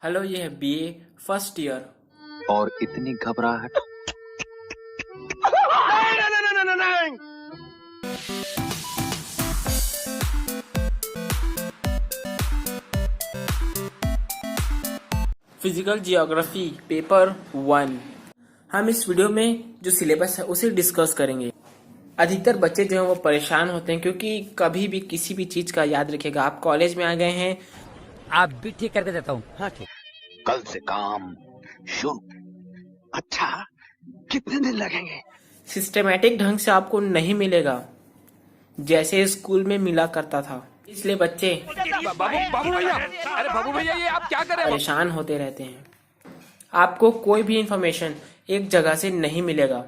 Hello, ये है BA first year. और इतनी घबराहट। Physical geography paper 1। हम इस वीडियो में जो सिलेबस है उसे डिस्कस करेंगे। अधिकतर बच्चे जो हैं वो परेशान होते हैं क्योंकि कभी भी किसी भी चीज का याद रखिएगा, आप कॉलेज में आ गए हैं। आप भी ठीक करके देता हूँ। हाँ ठीक। कल से काम शुरू। अच्छा, कितने दिन लगेंगे? सिस्टमेटिक ढंग से आपको नहीं मिलेगा जैसे स्कूल में मिला करता था, इसलिए बच्चे बाबू भैया, अरे बाबू भैया ये आप क्या कर रहे हैं? परेशान होते रहते हैं। आपको कोई भी इंफॉर्मेशन एक जगह से नहीं मिलेगा,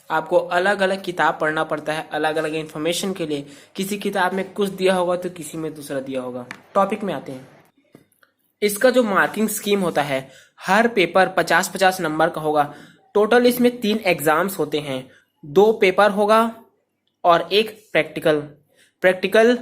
आपको अलग अलग किताब पढ़ना पड़ता है अलग अलग इंफॉर्मेशन के लिए। किसी किताब में कुछ दिया होगा तो किसी में दूसरा दिया होगा। टॉपिक में आते हैं। इसका जो मार्किंग स्कीम होता है, हर पेपर 50-50 नंबर का होगा। टोटल इसमें 3 एग्जाम्स होते हैं, 2 पेपर होगा और एक प्रैक्टिकल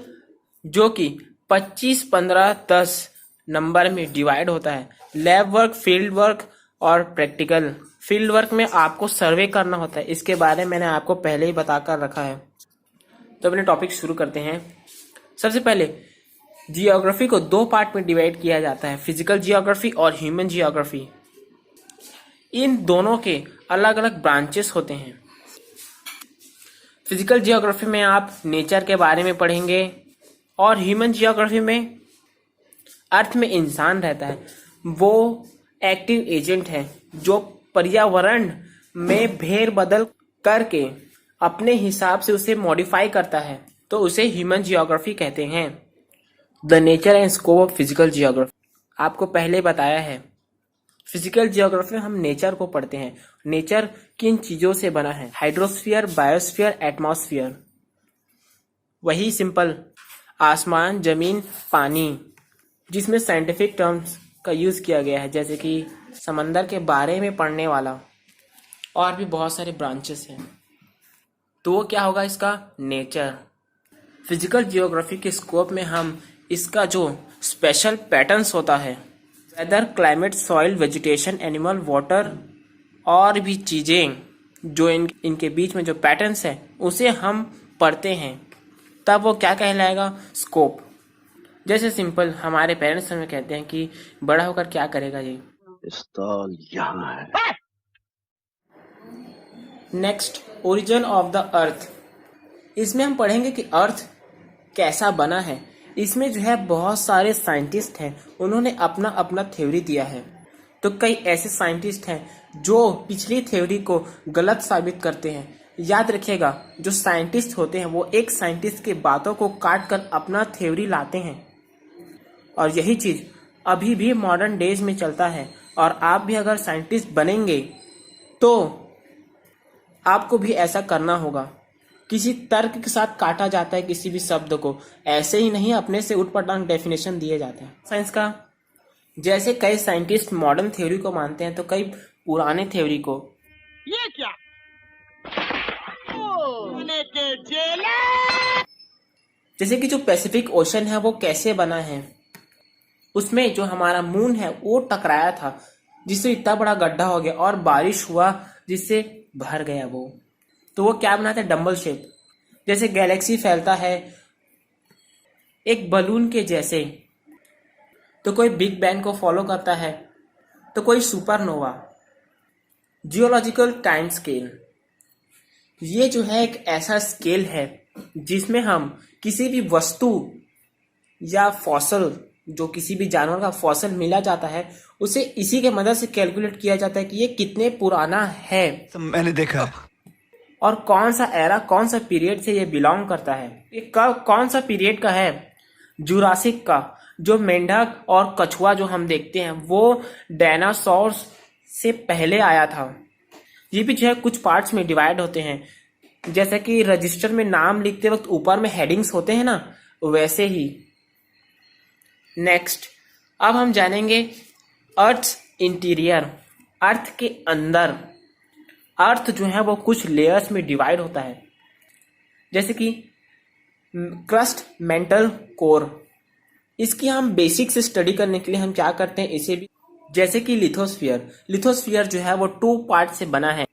जो कि 25, 15, 10 नंबर में डिवाइड होता है। लैब वर्क, फील्ड वर्क और प्रैक्टिकल। फील्ड वर्क में आपको सर्वे करना होता है, इसके बारे में मैंने आपको पहले ही बताकर रखा है। तो अपने टॉपिक शुरू करते हैं। सबसे पहले जियोग्राफी को 2 पार्ट में डिवाइड किया जाता है, फिजिकल जियोग्राफी और ह्यूमन जियोग्राफी। इन दोनों के अलग अलग ब्रांचेस होते हैं। फिजिकल जियोग्राफी में आप नेचर के बारे में पढ़ेंगे और ह्यूमन जियोग्राफी में अर्थ में इंसान रहता है, वो एक्टिव एजेंट है जो पर्यावरण में भेर बदल करके अपने हिसाब से उसे मॉडिफाई करता है, तो उसे ह्यूमन जियोग्राफी कहते हैं। The nature and scope of physical geography आपको पहले बताया है। फिजिकल जियोग्राफी में हम नेचर को पढ़ते हैं। नेचर किन चीजों से बना है? Hydrosphere, biosphere, atmosphere. वही सिंपल आसमान, जमीन, पानी, जिसमें साइंटिफिक टर्म्स का यूज किया गया है, जैसे कि समंदर के बारे में पढ़ने वाला। और भी बहुत सारे ब्रांचेस हैं। तो वो क्या होगा? इसका नेचर। फिजिकल जियोग्राफी के स्कोप में हम इसका जो स्पेशल पैटर्न्स होता है, weather, climate, soil, vegetation, animal, water और भी चीजें जो इनके बीच में जो पैटर्न्स है उसे हम पढ़ते हैं, तब वो क्या कहलाएगा? स्कोप। जैसे सिंपल हमारे पेरेंट्स हमें कहते हैं कि बड़ा होकर क्या करेगा ये? पिस्तौल यहाँ है। Next, origin of the earth. इसमें हम पढ़ेंगे कि अर्थ कैसा बना है। इसमें जो है बहुत सारे साइंटिस्ट हैं, उन्होंने अपना अपना थ्योरी दिया है। तो कई ऐसे साइंटिस्ट हैं जो पिछली थ्योरी को गलत साबित करते हैं। याद रखिएगा, जो साइंटिस्ट होते हैं वो एक साइंटिस्ट के बातों को काट कर अपना थ्योरी लाते हैं, और यही चीज अभी भी मॉडर्न डेज में चलता है। और आप भी अगर साइंटिस्ट बनेंगे तो आपको भी ऐसा करना होगा। किसी तर्क के साथ काटा जाता है किसी भी शब्द को, ऐसे ही नहीं अपने से उठपटांग डेफिनेशन दिए जाते हैं साइंस का। जैसे कई साइंटिस्ट मॉडर्न थ्योरी को मानते हैं तो कई पुराने थ्योरी को। ये क्या? पुणे के जेले। जैसे कि जो पैसिफिक ओशन है वो कैसे बना है, उसमें जो हमारा मून है वो टकराया था जिससे इतना बड़ा गड्ढा हो गया और बारिश हुआ जिससे भर गया वो। तो वो क्या बनाता है? Dumbbell shape. जैसे गैलेक्सी फैलता है एक बलून के जैसे, तो कोई बिग बैंग को फॉलो करता है तो कोई सुपरनोवा। जियोलॉजिकल टाइम स्केल, ये जो है एक ऐसा स्केल है जिसमें हम किसी भी वस्तु या फॉसल, जो किसी भी जानवर का फॉसल मिला जाता है, उसे इसी के मदद से कैलकुलेट किया जाता है कि ये कितने पुराना है। तो मैंने देखा और कौन सा एरा, कौन सा पीरियड से ये बिलोंग करता है। ये कौन सा पीरियड का है? जुरासिक का। जो मेंढक और कछुआ जो हम देखते हैं वो डायनासोर से पहले आया था। ये भी जो है कुछ पार्ट्स में डिवाइड होते हैं, जैसे कि रजिस्टर में नाम लिखते वक्त ऊपर में हेडिंग्स होते हैं ना, वैसे ही। नेक्स्ट, अब हम जानेंगे अर्थ इंटीरियर। अर्थ के अंदर अर्थ जो है वो कुछ लेयर्स में डिवाइड होता है, जैसे कि क्रस्ट, मेंटल, कोर। इसकी हम बेसिक्स स्टडी करने के लिए हम क्या करते हैं, इसे भी जैसे कि लिथोस्फीयर जो है वो 2 पार्ट से बना है।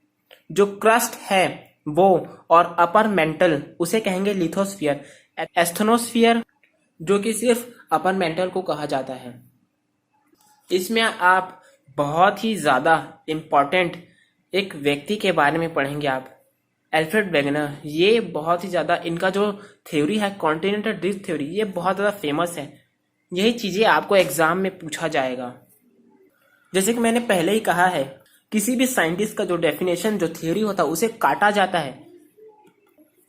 जो क्रस्ट है वो और अपर मेंटल उसे कहेंगे लिथोस्फीयर। एस्थनोस्फीयर जो कि सिर्फ अपर मेंटल को कहा जाता है। इसमें आप बहुत ही ज़्यादा इम्पॉर्टेंट एक व्यक्ति के बारे में पढ़ेंगे आप, एल्फ्रेड वेगनर। ये बहुत ही ज़्यादा, इनका जो थ्योरी है कॉन्टिनेंटल ड्रिफ्ट थ्योरी, ये बहुत ज़्यादा फेमस है। यही चीज़ें आपको एग्जाम में पूछा जाएगा। जैसे कि मैंने पहले ही कहा है, किसी भी साइंटिस्ट का जो डेफिनेशन, जो थ्योरी होता है उसे काटा जाता है।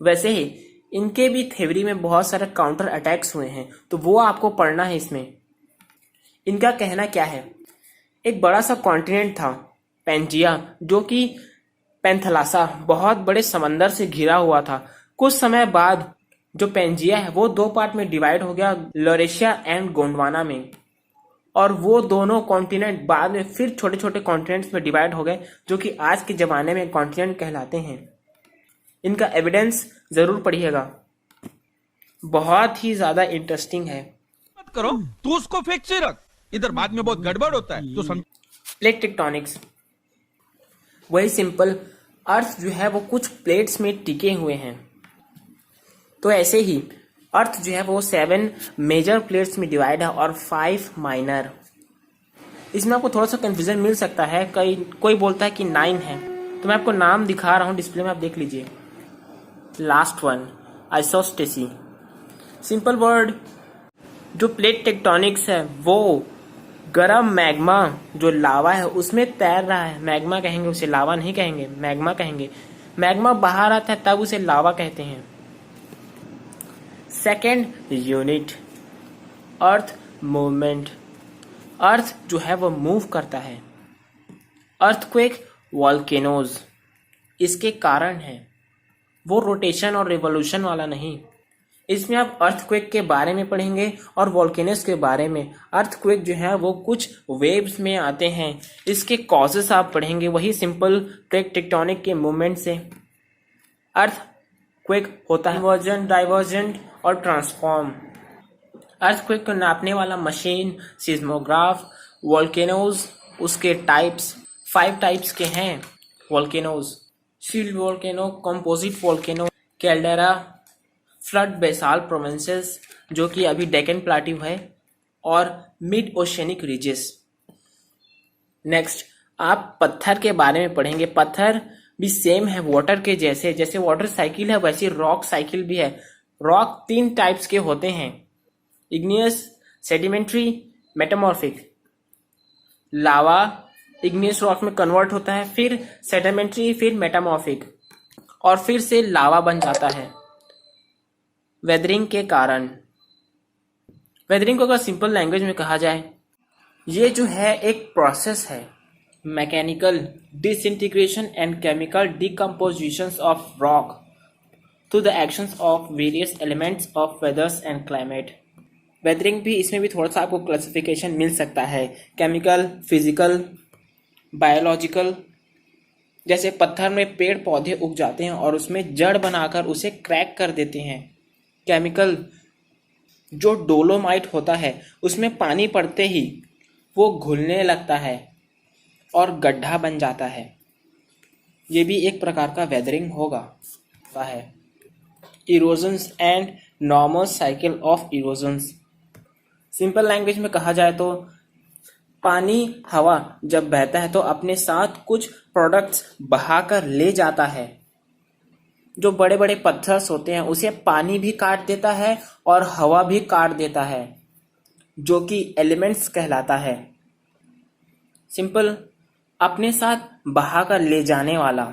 वैसे ही इनके भी थ्योरी में बहुत सारे काउंटर अटैक्स हुए हैं, तो वो आपको पढ़ना है। इसमें इनका कहना क्या है, एक बड़ा सा कॉन्टिनेंट था पेंजिया, जो कि पेंथलासा बहुत बड़े समंदर से घिरा हुआ था। कुछ समय बाद जो पेंजिया है वो 2 पार्ट में डिवाइड हो गया, लॉरेशिया एंड गोंडवाना में। और वो दोनों कॉन्टिनेंट बाद में फिर छोटे छोटे कॉन्टिनेंट्स में डिवाइड हो गए, जो कि आज के ज़माने में कॉन्टिनेंट कहलाते हैं। इनका एविडेंस ज़रूर पढ़िएगा, बहुत ही ज़्यादा इंटरेस्टिंग है। मत करो, तू उसको फिक्स से रख, इधर बाद में बहुत गड़बड़ होता है, तो समझ। प्लेट टेक्टोनिक्स, वही सिंपल, अर्थ जो है वो कुछ प्लेट्स में टिके हुए हैं। तो ऐसे ही अर्थ जो है वो 7 मेजर प्लेट्स में डिवाइड है और 5 माइनर। इसमें आपको थोड़ा सा कंफ्यूजन मिल सकता है, कोई बोलता है कि 9 है। तो मैं आपको नाम दिखा रहा हूँ डिस्प्ले में, आप देख लीजिए। Last one isostasy. Simple word, जो प्लेट टेक्टोनिक्स है वो गरम मैग्मा जो लावा है उसमें तैर रहा है। मैग्मा कहेंगे उसे, लावा नहीं कहेंगे, मैग्मा कहेंगे। मैग्मा बाहर आता है तब उसे लावा कहते हैं। Second unit, earth movement. Earth जो है वो मूव करता है। अर्थक्वेक, वॉल्केनोज, इसके कारण है, वो रोटेशन और रिवोल्यूशन वाला नहीं। इसमें आप अर्थक्वेक के बारे में पढ़ेंगे और वॉल्केनोज के बारे में। अर्थक्वेक जो है वो कुछ वेव्स में आते हैं, इसके कॉजेस आप पढ़ेंगे, वही सिंपल प्लेट टेक्टोनिक के मूवमेंट से। अर्थक्वेक होता है इन्वर्जेंट, डाइवर्जेंट और ट्रांसफॉर्म। अर्थक्वेक को नापने वाला मशीन सिस्मोग्राफ। वॉल्केनोज, उसके टाइप्स 5 टाइप्स के हैं volcanoes. Shield volcano, composite volcano, caldera, flood basalt provinces जो कि अभी डेक्कन प्लेट्यू है, और मिड ओशियनिक रिजेस। नेक्स्ट आप पत्थर के बारे में पढ़ेंगे। पत्थर भी सेम है वाटर के जैसे, जैसे वाटर साइकिल है वैसे रॉक साइकिल भी है। रॉक 3 टाइप्स के होते हैं, इग्नियस, सेडिमेंट्री, मेटामॉर्फिक। लावा इग्नियस रॉक में कन्वर्ट होता है, फिर सेडिमेंट्री, फिर मेटामॉर्फिक, और फिर से लावा बन जाता है वेदरिंग के कारण। वेदरिंग को अगर सिंपल लैंग्वेज में कहा जाए, ये जो है एक प्रोसेस है, mechanical disintegration and chemical decomposition of rock through the actions of various elements of weathers and climate. Weathering भी, इसमें भी थोड़ा सा आपको क्लासिफिकेशन मिल सकता है, केमिकल, फिजिकल, बायोलॉजिकल। जैसे पत्थर में पेड़ पौधे उग जाते हैं और उसमें जड़ बनाकर उसे क्रैक कर देते हैं। केमिकल, जो डोलोमाइट होता है उसमें पानी पड़ते ही वो घुलने लगता है और गड्ढा बन जाता है, ये भी एक प्रकार का वेदरिंग होगा है। Erosions and normal cycle of erosions. Simple language में कहा जाए तो पानी, हवा जब बहता है तो अपने साथ कुछ प्रोडक्ट्स बहाकर ले जाता है। जो बड़े बड़े पत्थर्स होते हैं उसे पानी भी काट देता है और हवा भी काट देता है, जो कि एलिमेंट्स कहलाता है। सिंपल, अपने साथ बहाकर ले जाने वाला।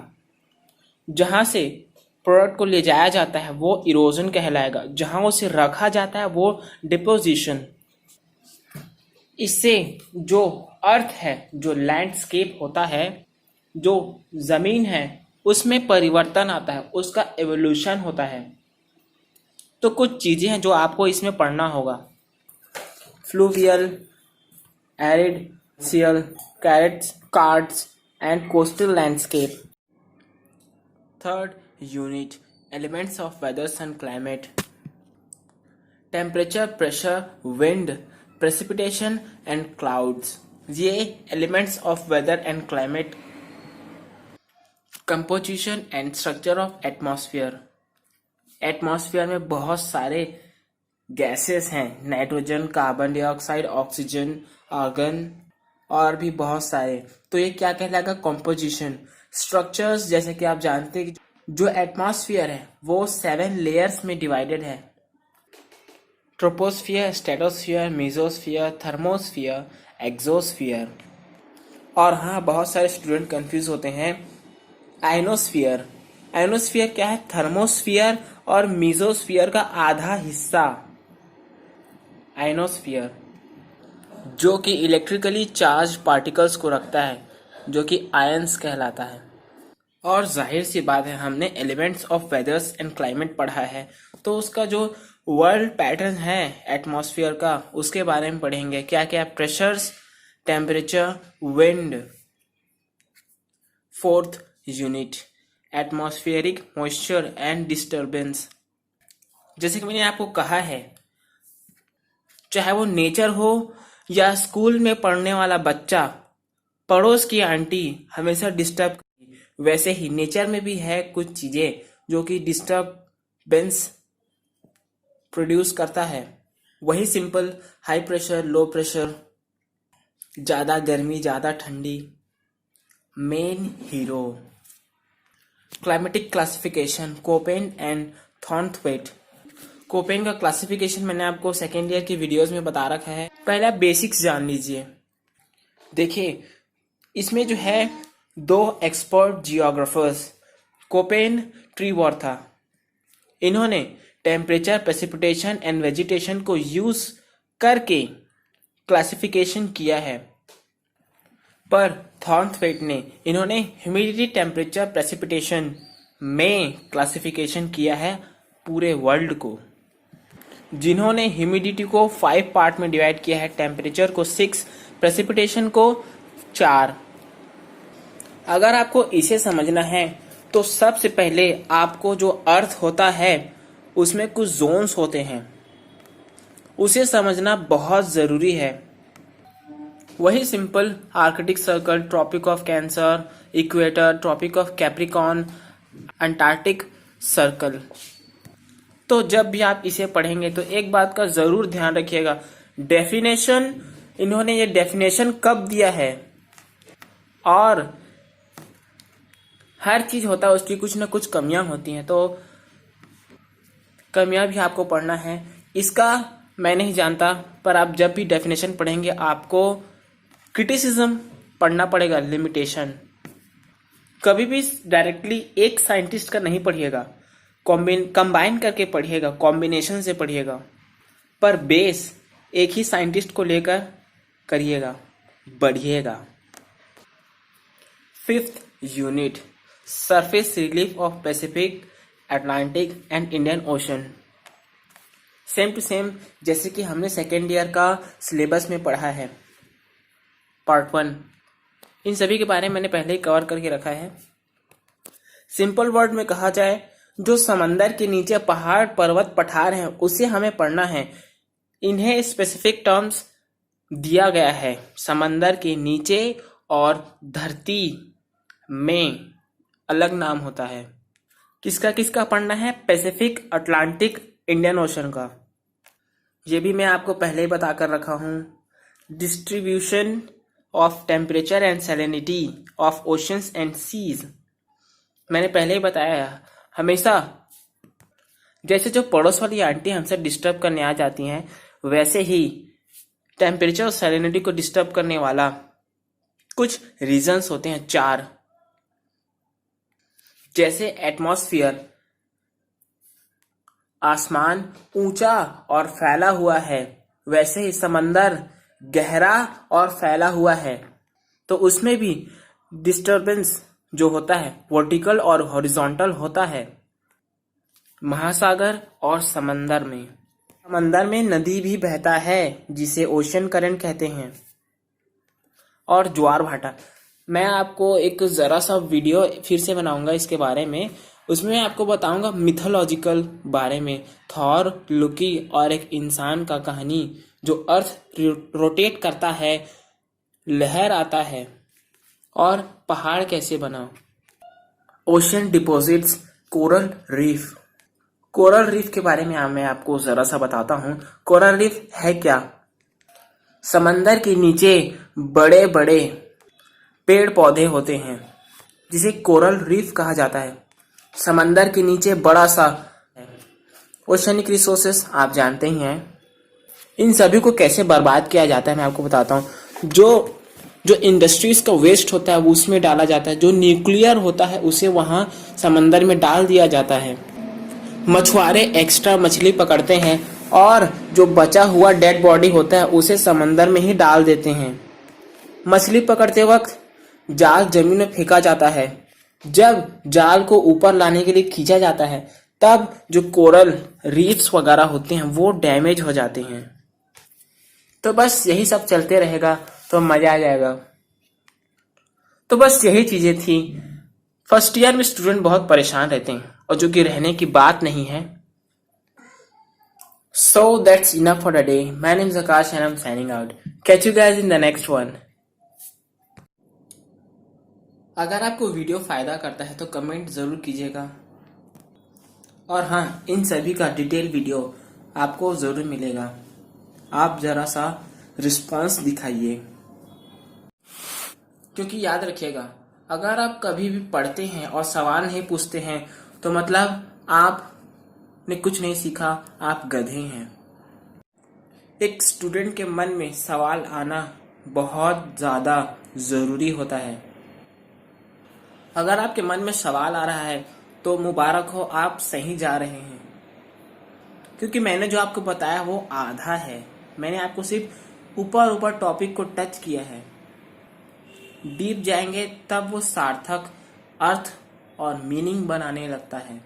जहाँ से प्रोडक्ट को ले जाया जाता है वो इरोजन कहलाएगा, जहाँ उसे रखा जाता है वो डिपोजिशन। इससे जो अर्थ है, जो लैंडस्केप होता है, जो ज़मीन है, उसमें परिवर्तन आता है, उसका एवोल्यूशन होता है। तो कुछ चीज़ें हैं जो आपको इसमें पढ़ना होगा। फ्लूवियल, एरिड, सियल, karsts, cards and coastal landscape. Third unit, elements of weathers and climate. Temperature, pressure, wind, precipitation and clouds, ये elements of weather and climate. Composition and structure of atmosphere. Atmosphere में बहुत सारे gases हैं, nitrogen, carbon dioxide, oxygen, argon और भी बहुत सारे। तो ये क्या कहलाएगा? कंपोजिशन। स्ट्रक्चर्स, जैसे कि आप जानते हैं कि जो एटमॉस्फेयर है वो 7 लेयर्स में डिवाइडेड है। Troposphere, stratosphere, mesosphere, thermosphere, exosphere. और हाँ, बहुत सारे स्टूडेंट कंफ्यूज होते हैं। आयनोस्फियर। आयनोस्फियर क्या है? थर्मोस्फियर और मेसोस्फियर का आधा हिस्सा आयनोस्फियर, जो कि इलेक्ट्रिकली चार्ज पार्टिकल्स को रखता है, जो कि आयंस कहलाता है। और जाहिर सी बात है, हमने elements of weathers and climate पढ़ा है, तो उसका जो वर्ल्ड पैटर्न है एटमॉस्फेयर का, उसके बारे में पढ़ेंगे। क्या क्या? Pressures, temperature, wind. Fourth unit, atmospheric moisture and disturbance. जैसे कि मैंने आपको कहा है, चाहे वो नेचर हो या स्कूल में पढ़ने वाला बच्चा, पड़ोस की आंटी हमेशा डिस्टर्ब करेगी, वैसे ही नेचर में भी है कुछ चीजें जो कि डिस्टर्बेंस प्रोड्यूस करता है। वही simple, high pressure, low pressure, ज्यादा गर्मी, ज्यादा ठंडी। Main hero. Climatic classification, Koppen and Thornthwaite. Koppen का क्लासिफिकेशन मैंने आपको सेकेंड ईयर की वीडियोस में बता रखा है। पहले आप बेसिक्स जान लीजिए। देखिए, इसमें जो है 2 एक्सपर्ट जियोग्राफर्स, कोपेन, ट्रीवॉर्था, इन्होंने टेम्परेचर, प्रेसिपिटेशन एंड वेजिटेशन को यूज करके क्लासिफिकेशन किया है। पर थॉर्नथवेट ने इन्होंने ह्यूमिडिटी, टेम्परेचर, प्रेसिपिटेशन में क्लासिफिकेशन किया है पूरे वर्ल्ड को। जिन्होंने ह्यूमिडिटी को 5 पार्ट में डिवाइड किया है, टेम्परेचर को 6, प्रेसिपिटेशन को 4। अगर आपको इसे समझना है तो सबसे पहले आपको जो अर्थ होता है उसमें कुछ जोन्स होते हैं, उसे समझना बहुत जरूरी है। वही simple, Arctic Circle, Tropic of Cancer, equator, Tropic of Capricorn, Antarctic Circle. तो जब भी आप इसे पढ़ेंगे तो एक बात का जरूर ध्यान रखिएगा, डेफिनेशन, इन्होंने ये डेफिनेशन कब दिया है, और हर चीज होता है उसकी कुछ ना कुछ कमियां होती हैं, तो कमियां भी आपको पढ़ना है। इसका मैं नहीं जानता, पर आप जब भी डेफिनेशन पढ़ेंगे आपको क्रिटिसिज्म पढ़ना पड़ेगा, लिमिटेशन। कभी भी डायरेक्टली एक साइंटिस्ट का नहीं पढ़िएगा, कंबाइन करके पढ़िएगा, कॉम्बिनेशन से पढ़िएगा, पर बेस एक ही साइंटिस्ट को लेकर करिएगा, बढ़िएगा। 5th unit, surface relief of Pacific, Atlantic and Indian Ocean. Same to same जैसे कि हमने सेकेंड ईयर का सिलेबस में पढ़ा है, पार्ट 1, इन सभी के बारे में मैंने पहले ही कवर करके रखा है। सिंपल वर्ड में कहा जाए, जो समंदर के नीचे पहाड़, पर्वत, पठार हैं, उसे हमें पढ़ना है। इन्हें स्पेसिफिक टर्म्स दिया गया है। समंदर के नीचे और धरती में अलग नाम होता है। किसका किसका पढ़ना है? पैसिफिक, अटलांटिक, इंडियन ओशन का। ये भी मैं आपको पहले ही बता कर रखा हूं। Distribution of temperature and salinity of oceans and seas, मैंने पहले ही बताया। हमेशा जैसे जो पड़ोस वाली आंटी हमसे डिस्टर्ब करने आ जाती हैं, वैसे ही टेम्परेचर और सैलिनिटी को डिस्टर्ब करने वाला कुछ रीजंस होते हैं, 4। जैसे एटमॉस्फेयर, आसमान ऊंचा और फैला हुआ है, वैसे ही समंदर गहरा और फैला हुआ है, तो उसमें भी डिस्टरबेंस जो होता है वर्टिकल और हॉरिजॉन्टल होता है। महासागर और समंदर में नदी भी बहता है जिसे ओशन करंट कहते हैं। और ज्वार भाटा, मैं आपको एक जरा सा वीडियो फिर से बनाऊंगा इसके बारे में, उसमें मैं आपको बताऊंगा मिथोलॉजिकल बारे में, थॉर, लोकी और एक इंसान का कहानी जो अर्थ रोटेट करता है, लहर आता है और पहाड़ कैसे बना। Ocean deposits, coral reef. Coral reef के बारे में मैं आपको जरा सा बताता हूँ। कोरल रीफ है क्या? समंदर के नीचे बड़े बड़े पेड़ पौधे होते हैं जिसे कोरल रीफ कहा जाता है। समंदर के नीचे बड़ा सा ओशनिक रिसोर्सेस आप जानते ही हैं। इन सभी को कैसे बर्बाद किया जाता है मैं आपको बताता हूँ। जो इंडस्ट्रीज का वेस्ट होता है वो उसमें डाला जाता है, जो न्यूक्लियर होता है उसे वहां समंदर में डाल दिया जाता है। मछुआरे एक्स्ट्रा मछली पकड़ते हैं और जो बचा हुआ डेड बॉडी होता है उसे समंदर में ही डाल देते हैं। मछली पकड़ते वक्त जाल जमीन में फेंका जाता है। जब जाल को ऊपर लाने के लिए खींचा जाता है तब जो कोरल रीफ्स वगैरह होते हैं वो डैमेज हो जाते हैं। तो बस यही सब चलते रहेगा तो मजा आ जाएगा। तो बस यही चीजें थी। फर्स्ट ईयर में स्टूडेंट बहुत परेशान रहते हैं और जो कि रहने की बात नहीं है। So that's enough for the day. My name is Akash and I'm signing out. Catch you guys in the next one. अगर आपको वीडियो फायदा करता है तो कमेंट जरूर कीजिएगा और हाँ, इन सभी का डिटेल वीडियो आपको जरूर मिलेगा। आप जरा सा रिस्पांस दिखाइए, क्योंकि याद रखिएगा अगर आप कभी भी पढ़ते हैं और सवाल नहीं पूछते हैं तो मतलब आपने कुछ नहीं सीखा, आप गधे हैं। एक स्टूडेंट के मन में सवाल आना बहुत ज्यादा जरूरी होता है। अगर आपके मन में सवाल आ रहा है तो मुबारक हो, आप सही जा रहे हैं, क्योंकि मैंने जो आपको बताया वो आधा है। मैंने आपको सिर्फ ऊपर टॉपिक को टच किया है। डीप जाएंगे तब वो सार्थक अर्थ और मीनिंग बनाने लगता है।